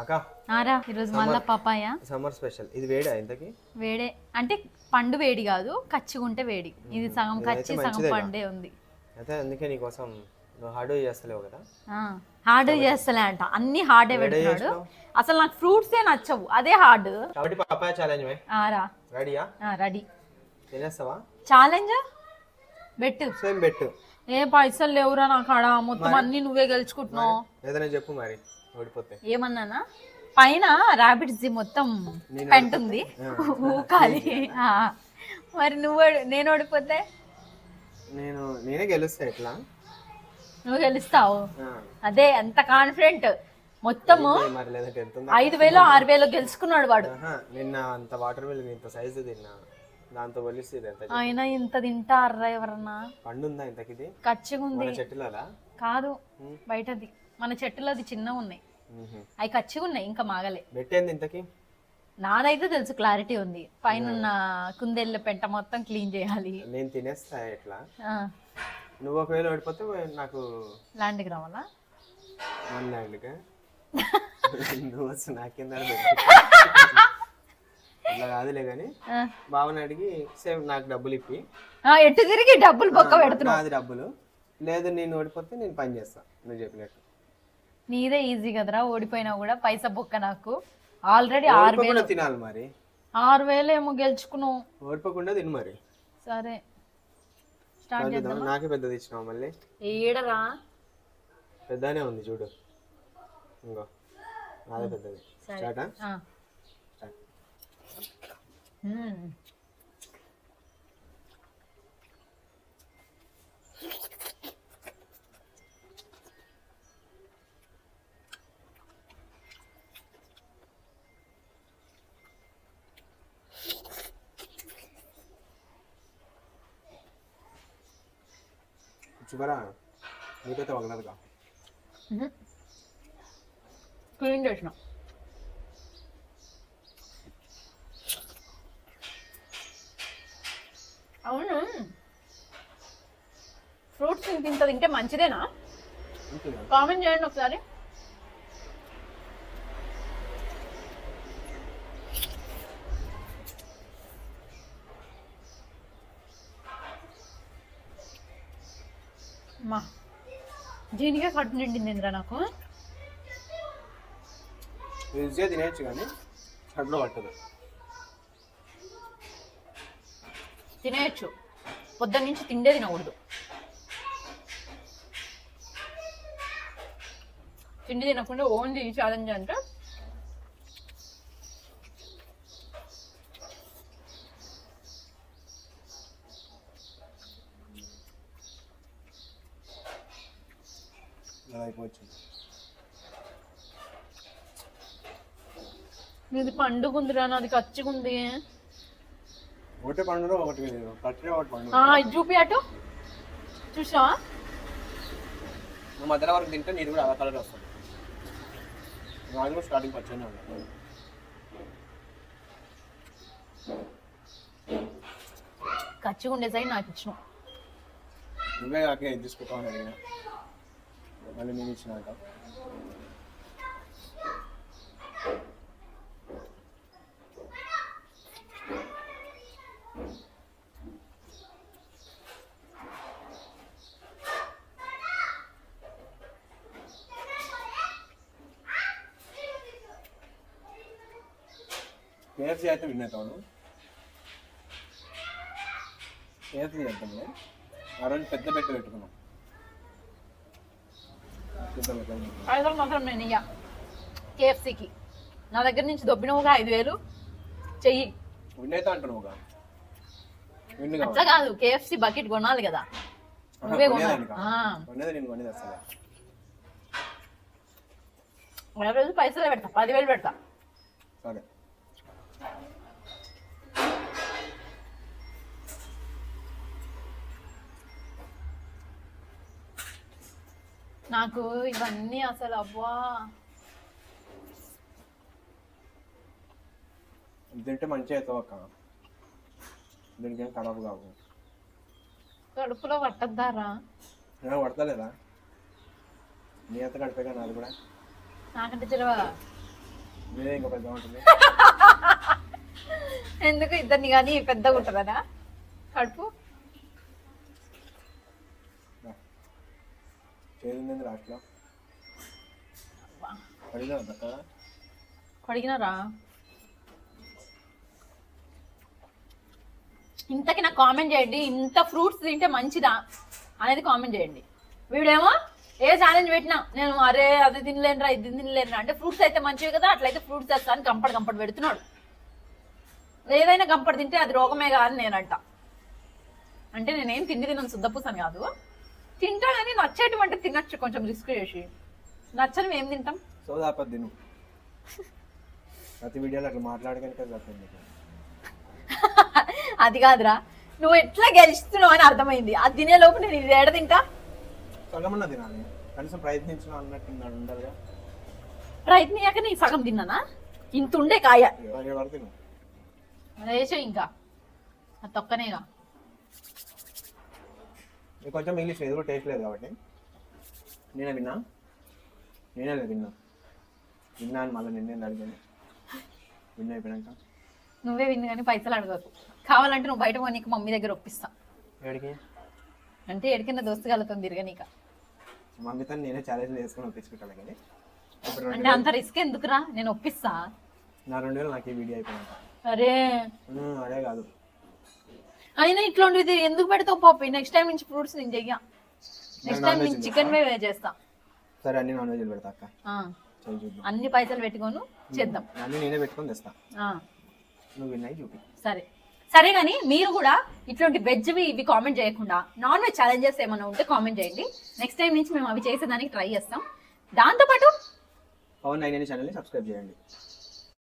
అక్క ఆరా ఈరోజు మళ్ళా పపాయ సమ్మర్ స్పెషల్. ఇది వేడా ఇంతకి? వేడే అంటే పండు వేడి కాదు, కచ్చిగా ఉంటే వేడి. ఇది సగం కచ్చి సగం పండే ఉంది. అయితే అందుకే నీకోసం నువ్వు హార్డ్ చేస్తలేవు కదా. హార్డ్ చేస్తలే అంట, అన్ని హార్డే పెడుతున్నాడు. అసలు నాకు ఫ్రూట్సే నచ్చవు, అదే హార్డ్. కాబట్టి పపాయ ఛాలెంజ్ ఆరా రెడీయా? రెడీ. తినేస్తావా? ఛాలెంజ్ బెట్టు. సేమ్ బెట్టు. ఏ పైసలు లేవురా నాకు ఆడ, మొత్తం అన్ని నువ్వే గెలుచుకుంటున్నావు. ఏదైనా చెప్పు మరి, ఓడిపోతే. ఏమన్నానా? పైన ర్యాబిట్స్ మొత్తం పెంట్ ఉంది, ఊకాలి. మరి నేను ఓడిపోతే నేనే గెలుస్తా. ఎట్లా? నువ్వు గెలుస్తావు. అదే ఎంత కాన్ఫిడెంట్. మొత్తము 5,000 6,000 గెలుచుకున్నాడు వాడు. నిన్న అంత వాటర్ మిల్ ఇంత సైజు తిన్నా, దాంతో పోలిస్తే అయినా ఇంత తింటారా ఎవరన్నా? పండు ఉందా ఇంతకిది? కచ్చిగా ఉంది. చెట్టులా కాదు, బయటది. మన చెట్టులోది చిన్నగా ఉన్నాయి, అవి కచ్చిగా ఉన్నాయి, ఇంకా మాగలే. పెట్టేంది ఇంతకి? నాదైతే తెలుసు, క్లారిటీ ఉంది. పైన కుందేళ్ళ పెంట మొత్తం క్లీన్ చేయాలి. నేను తినేస్తా. ఎట్లా? నువ్వు ఒకవేళ ఓడిపోతే నాకు ల్యాండ్కి రావాలా? ల్యాండ్గా నువ్వు వస్తు నాకేందా అట్లా కాదులే కానీ బావని అడిగి సేమ్ నాకు డబ్బులు ఇప్పి. ఎటు తిరిగి డబ్బులు పక్క పెడుతున్నా. అది డబ్బులు లేదు, నేను ఓడిపోతే నేను పని చేస్తా నువ్వు చెప్పినట్టు. నీదే ఈజీ కదరా, ఓడిపోయినా కూడా పైసా బొక్క. నాకు ఆల్రెడీ 6,000 తినాలి. మరి 6,000 ఏమో గెలుచుకున్నావు. ఓడిపోకుండా తిను మరి. సరే స్టార్ట్ చేద్దాం. నాకే పెద్దది ఇచ్చినావు మళ్ళీ. ఏడరా? పెద్దనే ఉంది చూడు, ఇంకో నాదే పెద్దది. స్టార్టా? చూపరా, నీకైతే వగలదుగా. క్లీన్ చేసిన. అవును, ఫ్రూట్స్ ఇంత తింటే మంచిదేనా? కామెంట్ చేయండి ఒకసారి. మా దీనికే కడుపు నిండిందిరా నాకు. ఈజీగా తినేయచ్చు కానీ కడుపులో పట్టదు. తినేయచ్చు, పొద్దున్న నుంచి తిండే తినకూడదు. తిండి తినకుండా ఓన్లీ ఛాలెంజ్ అంటే అయిపోవచ్చు. ఇది పండుగుందిరా, నాది కచ్చిగుంది. ఒకటే పండుగ ఒకటి కట్టిన ఒకటి పండుగ. ఇది చూపి అటు, చూసావా? నువ్వు మధ్యలో వరకు తింటే నీరు కూడా అలా కలర్ వస్తుంది. నాకు కూడా స్టార్టింగ్ పచ్చనే ఉంది. కచ్చిగా ఉండే సైడ్ నాకు ఇచ్చిన. నువ్వే కాక ఏది తీసుకుంటావు అడిగినా, మళ్ళీ నేను ఇచ్చినాక. కేఎఫ్సీ అయితే విన్ అవుతాను. కేఎఫ్సీ చేద్దాంలే. ఆ రోజు పెద్ద పెట్టు పెట్టుకున్నాం. పైసలు మాత్రం నేను ఇయ్య కేఎఫ్సీకి. నా దగ్గర నుంచి దొబ్బినవుగా 5,000 చెయ్యి. విన్ అవుతా అంటున్నావుగా. అట్లా కాదు, కేఎఫ్సీ బకెట్ కొనాలి కదా, నువ్వే కొనాలి. నేను కొనేది అసలు రోజు పైసలే పెడతా, 10,000 పెడతా. సరే. నాకు ఇవన్నీ అసలు అబ్బా. తింటే మంచిగా అవుతావు అక్క, దీనికి ఏం ఖరాబ్ కావు. కడుపులో పట్టద్దారా? పడతలేదా? నీ అంత కడిపోయినా నాది కూడా. నాకంటే తెలియదా? మీరే ఇంకా పెద్దగా ఉంటుంది. ఎందుకు ఇద్దరిని కానీ పెద్దగా ఉంటుందనా కడుపు? చేరింది లాస్ట్లో అడిగినా అక్క కడిగినారా? ఇంతకి నాకు కామెంట్ చేయండి, ఇంత ఫ్రూట్స్ తింటే మంచిదా అనేది కామెంట్ చేయండి. వీడేమో ఏ ఛాలెంజ్ పెట్టినా నేను అరే అది తినలేనురా ఇది తినలేనురా అంటే ఫ్రూట్స్ అయితే మంచివి కదా, అట్లయితే ఫ్రూట్స్ తెస్తాను కంపడి పెడుతున్నాడు. ఏదైనా కంపడి తింటే అది రోగమే కాదని నేనంట. అంటే నేనేం తిండి తిన్నాను శుద్ధపూసని కాదు, తింటా కానీ నచ్చేటువంటి తినచ్చు, కొంచెం రిస్క్ చేసి. నచ్చని ఏం తింటాం? సో దాపది తిను. ప్రతి వీడియోలో అట్లా మాట్లాడగలిగే తప్పండి. అది కాదురా, నువ్వు ఎట్లా గెలుస్తున్నావు అని అర్థమైంది. అది తినే లోపు నేను ఇది ఏడ తింటా? సగమన్నా తినాలి, కనీసం ప్రయత్నించిన అన్నట్టు ఉండాలిగా. ప్రయత్నియాక నీ సగం తిన్నానా? ఇంత ఉండే కాయ వరకు తిను. వేసే ఇంకా అది తొక్కనేగా. నీకు కొంచెం ఇంగ్లీష్ లేదు, టేస్ట్ లేదు కాబట్టి నేనే విన్నా అని మళ్ళీ నిన్నే అడిగాను. విన్ అయిపోయాక నువ్వే విన్ను కానీ పైసలు అడగకు. కావాలంటే నువ్వు బయట పోనీకి మమ్మీ దగ్గర ఒప్పిస్తా. ఏడికి అంటే ఎడికన్నా దోస్తుగాలతో తిరగనీక. మమ్మీతో నేనే ఛాలెంజ్ చేసుకుని ఒప్పించుకుంటాను కానీ అంటే అంత రిస్క్ ఎందుకురా, నేను ఒప్పిస్తా. నా 2000 నాకు ఈ వీడియో అయిపోయాక. అరే అదే కాదు, అయినా ఇట్లాంటిది ఎందుకు పెడతావు పాపి? నెక్స్ట్ టైం నుంచి ఫ్రూట్స్ నేను చెయ్యా. నెక్స్ట్ టైం నేను చికెన్ వే చేస్తా. సరే అన్ని నాన్ వెజ్ పెడతా అక్క. అన్ని పైసలు పెట్టుకోను చేద్దాం. అన్ని నేనే పెట్టుకొని తెస్తా, ఆ నువ్వు విన్నాయి చూపి. సరే కానీ మీరు కూడా ఇట్లాంటి వెజ్వి ఇవి కామెంట్ చేయకుండా నాన్ వెజ్ ఛాలెంజెస్ ఏమైనా ఉంటే కామెంట్ చేయండి. నెక్స్ట్ టైం నుంచి మేము అవి చేసేదానికి ట్రై చేస్తాం. దాంతోపాటు పవన్ 99 ఛానల్ని సబ్స్క్రైబ్ చేయండి.